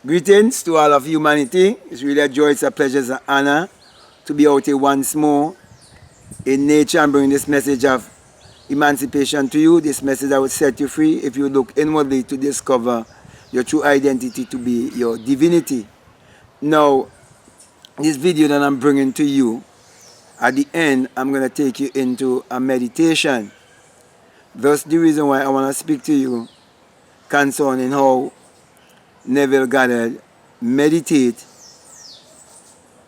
Greetings to all of humanity. It's really a joy, it's a pleasure, it's an honor to be out here once more in nature and bring this message of emancipation to you. This message that will set you free if you look inwardly to discover your true identity to be your divinity. Now, this video that I'm bringing to you, at the end, I'm going to take you into a meditation. That's the reason why I want to speak to you concerning how Neville Goddard meditate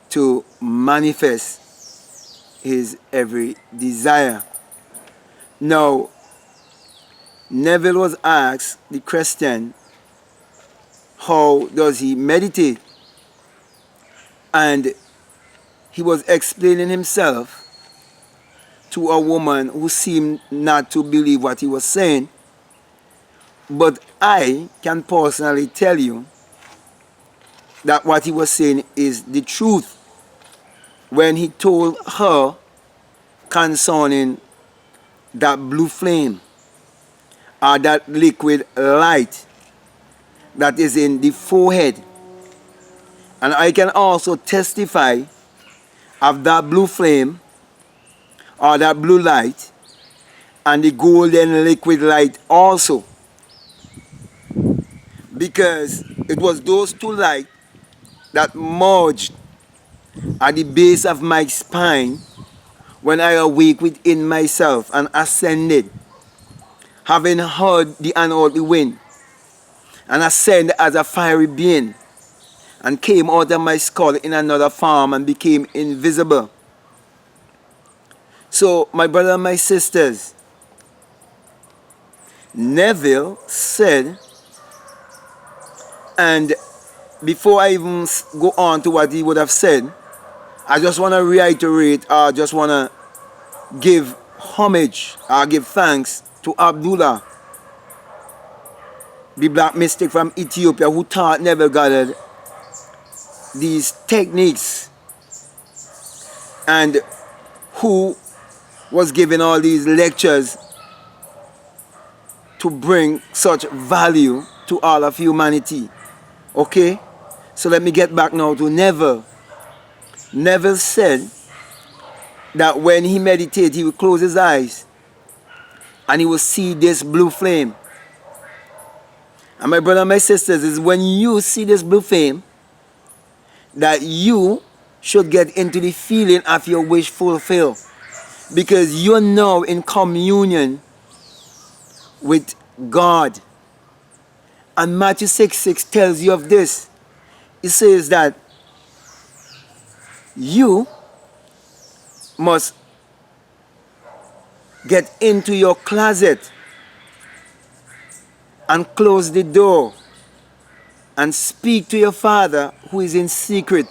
to manifest his every desire. Now, Neville was asked the question, how does he meditate? And he was explaining himself to a woman who seemed not to believe what he was saying. But I can personally tell you that what he was saying is the truth when he told her concerning that blue flame or that liquid light that is in the forehead. And I can also testify of that blue flame or that blue light and the golden liquid light also. Because it was those two lights that merged at the base of my spine when I awake within myself and ascended, having heard the unholy wind, and ascended as a fiery being, and came out of my skull in another form and became invisible. So, my brothers and my sisters, Neville said, and before I even go on to what he would have said, I just want to reiterate, I just want to give homage, give thanks to Abdullah, the black mystic from Ethiopia who taught Neville Goddard these techniques and who was giving all these lectures to bring such value to all of humanity. Okay? So let me get back now to Neville. Neville said that when he meditated, he would close his eyes and he would see this blue flame. And my brother and my sisters, is when you see this blue flame that you should get into the feeling of your wish fulfilled. Because you're now in communion with God. And Matthew 6:6 tells you of this. It says that you must get into your closet and close the door and speak to your Father who is in secret.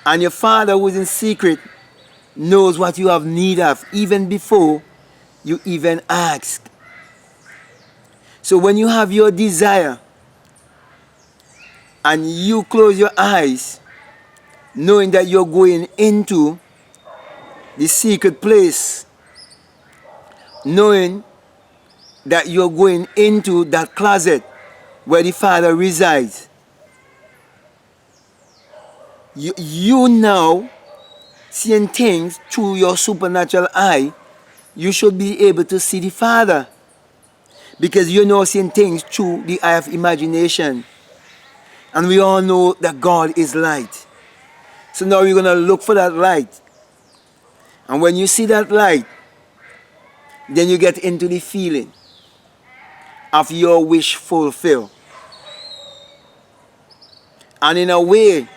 And your Father who is in secret knows what you have need of even before you even ask. So when you have your desire and you close your eyes, knowing that you're going into the secret place, knowing that you're going into that closet where the Father resides, you now seeing things through your supernatural eye, you should be able to see the Father. Because you're now seeing things through the eye of imagination. And we all know that God is light. So now you're going to look for that light. And when you see that light, then you get into the feeling of your wish fulfilled. And in a way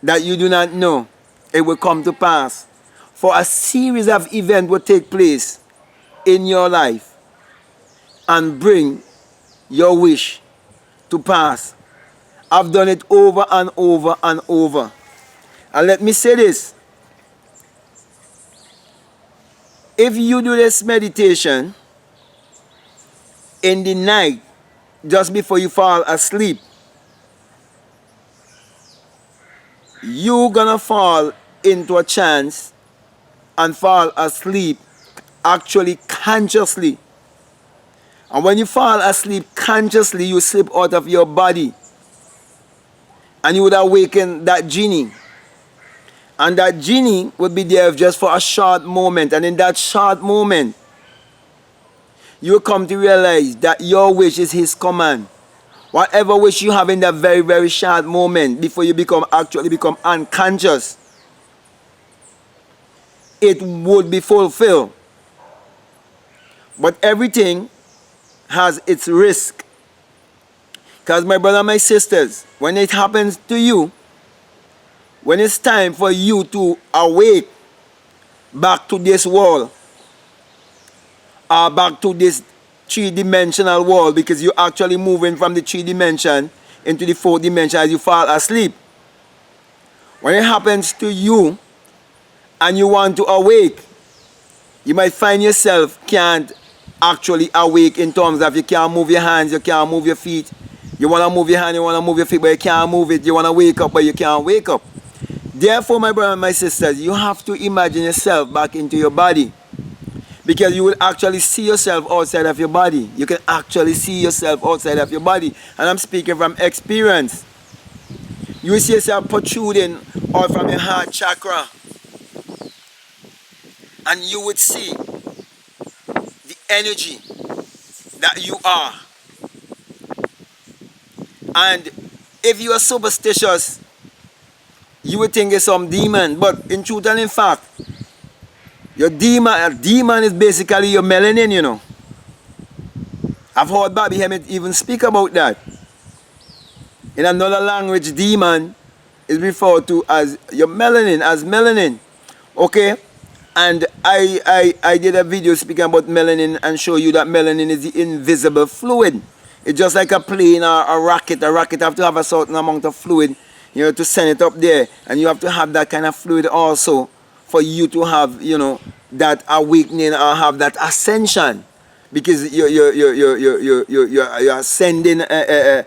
that you do not know, it will come to pass. For a series of events will take place in your life and bring your wish to pass. I've done it over and over and over. And let me say this. If you do this meditation in the night, just before you fall asleep, you're gonna fall into a trance and fall asleep actually consciously. And when you fall asleep consciously, you slip out of your body. And you would awaken that genie. And that genie would be there just for a short moment. And in that short moment, you will come to realize that your wish is his command. Whatever wish you have in that very, very short moment before you actually become unconscious, it would be fulfilled. But everything has its risk. Because my brother and my sisters, when it happens to you, when it's time for you to awake back to this world, or back to this three-dimensional world, because you're actually moving from the 3 dimension into the 4th dimension as you fall asleep. When it happens to you and you want to awake, you might find yourself can't actually awake in terms of you can't move your hands, you can't move your feet. You want to move your hand, you want to move your feet, but you can't move it. You want to wake up, but you can't wake up. Therefore, my brother and my sisters, you have to imagine yourself back into your body. Because you will actually see yourself outside of your body. You can actually see yourself outside of your body. And I'm speaking from experience. You will see yourself protruding out from your heart chakra. And you would see the energy that you are. And if you are superstitious, you would think it's some demon. But in truth and in fact, a demon is basically your melanin, you know. I've heard Bobby Hemmett even speak about that. In another language, demon is referred to as your melanin, okay? And I did a video speaking about melanin and show you that melanin is the invisible fluid. It's just like a plane or a rocket. A rocket have to have a certain amount of fluid, you know, to send it up there. And you have to have that kind of fluid also for you to have, you know, that awakening or have that ascension. Because you're sending a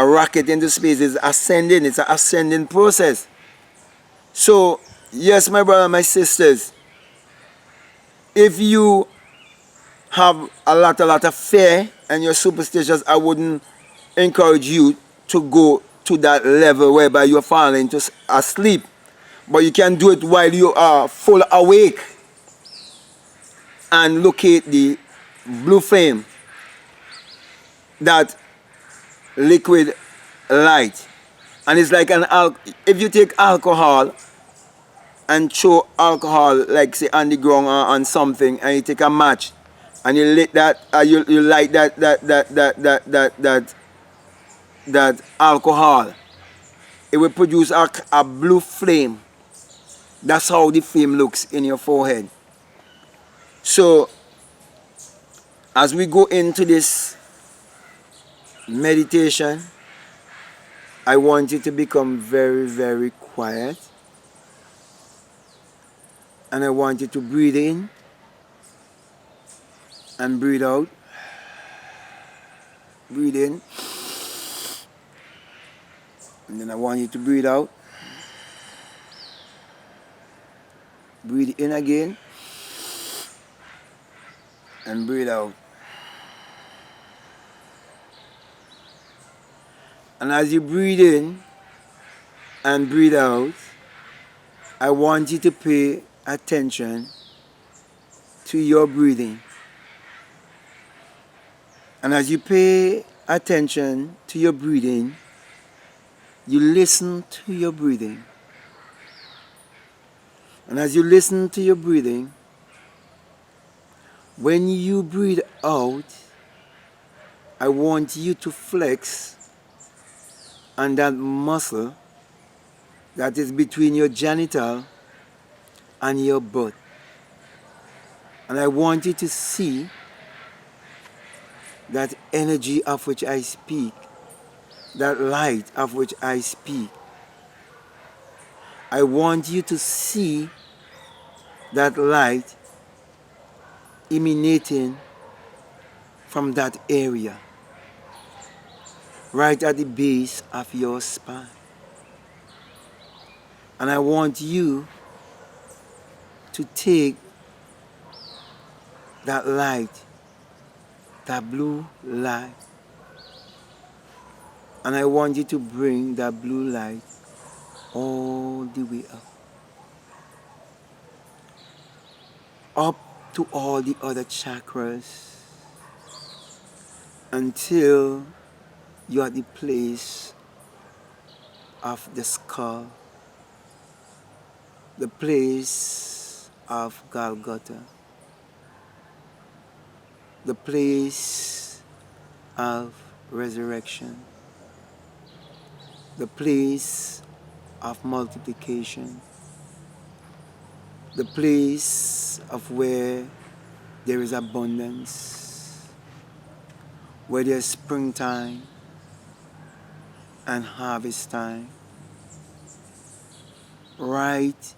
rocket into space. It's ascending. It's an ascending process. So, yes, my brother, my sisters, if you have a lot of fear and you're superstitious, I wouldn't encourage you to go to that level whereby you're falling to asleep. But you can do it while you are full awake and locate the blue flame, that liquid light. And it's like if you take alcohol and throw alcohol, like say on the ground or on something, and you take a match and you lit that, you light that alcohol, it will produce a blue flame. That's how the flame looks in your forehead. So as we go into this meditation, I want you to become very, very quiet. And I want you to breathe in and breathe out. Breathe in. And then I want you to breathe out. Breathe in again. And breathe out. And as you breathe in and breathe out, I want you to pay attention to your breathing. And as you pay attention to your breathing, you listen to your breathing. And as you listen to your breathing, when you breathe out, I want you to flex on that muscle that is between your genital and your butt. And I want you to see that energy of which I speak, that light of which I speak. I want you to see that light emanating from that area, right at the base of your spine. And I want you to take that light that blue light. And I want you to bring that blue light all the way up to all the other chakras until you're at the place of the skull, the place of Golgotha, the place of resurrection, the place of multiplication, the place of where there is abundance, where there's springtime and harvest time, right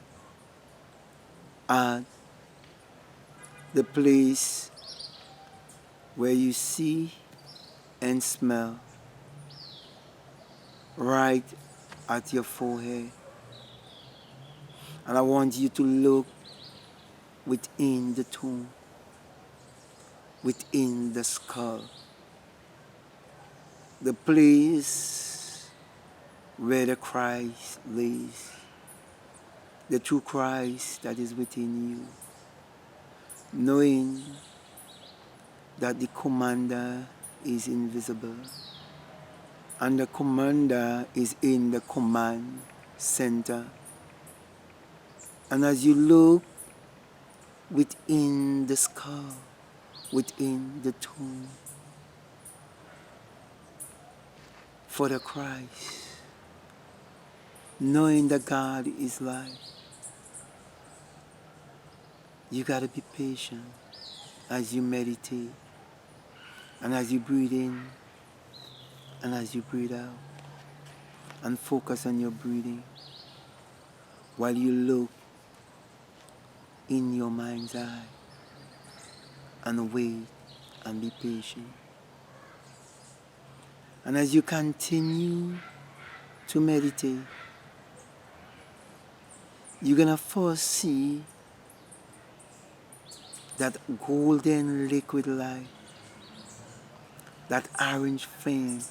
at the place where you see and smell, right at your forehead. And I want you to look within the tomb, within the skull, the place where the Christ lays, the true Christ that is within you, knowing that the commander is invisible and the commander is in the command center. And as you look within the skull, within the tomb, for the Christ, knowing that God is life, you got to be patient as you meditate and as you breathe in and as you breathe out, and focus on your breathing while you look in your mind's eye and wait and be patient. And as you continue to meditate, you're going to first see that golden liquid light, that orange flame.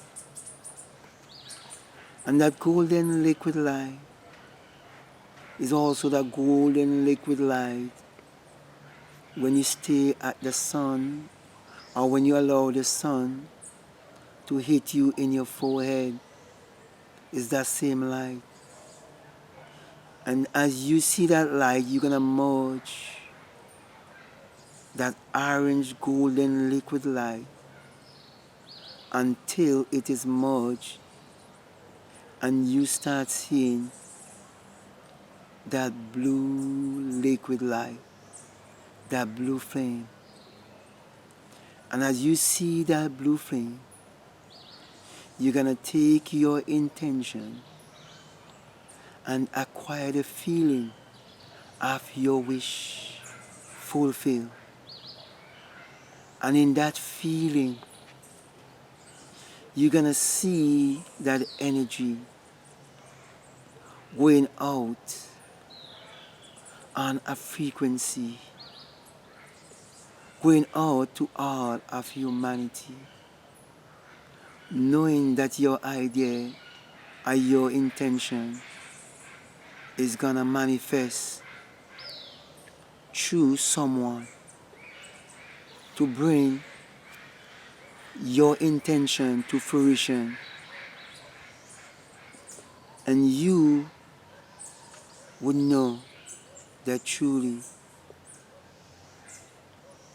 And that golden liquid light is also the golden liquid light when you stay at the sun, or when you allow the sun to hit you in your forehead. Is that same light. And as you see that light, you're going to merge that orange golden liquid light until it is merged and you start seeing that blue liquid light, that blue flame. And as you see that blue flame, you're going to take your intention and acquire the feeling of your wish fulfilled. And in that feeling, you're going to see that energy going out on a frequency, going out to all of humanity, knowing that your idea or your intention is going to manifest through someone to bring your intention to fruition. And you would know that truly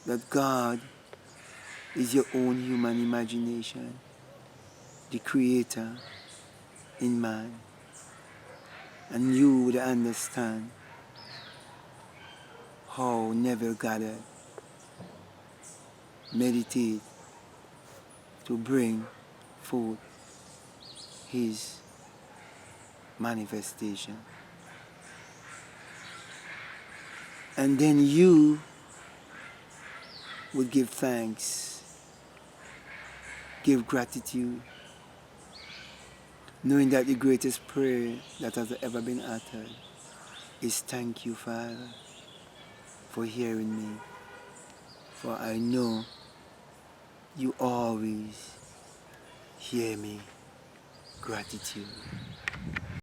that God is your own human imagination, the creator in man. And you would understand how Neville Goddard meditate to bring forth his manifestation. And then you would give thanks, give gratitude, knowing that the greatest prayer that has ever been uttered is thank you, Father, for hearing me. For I know You always hear me. Gratitude.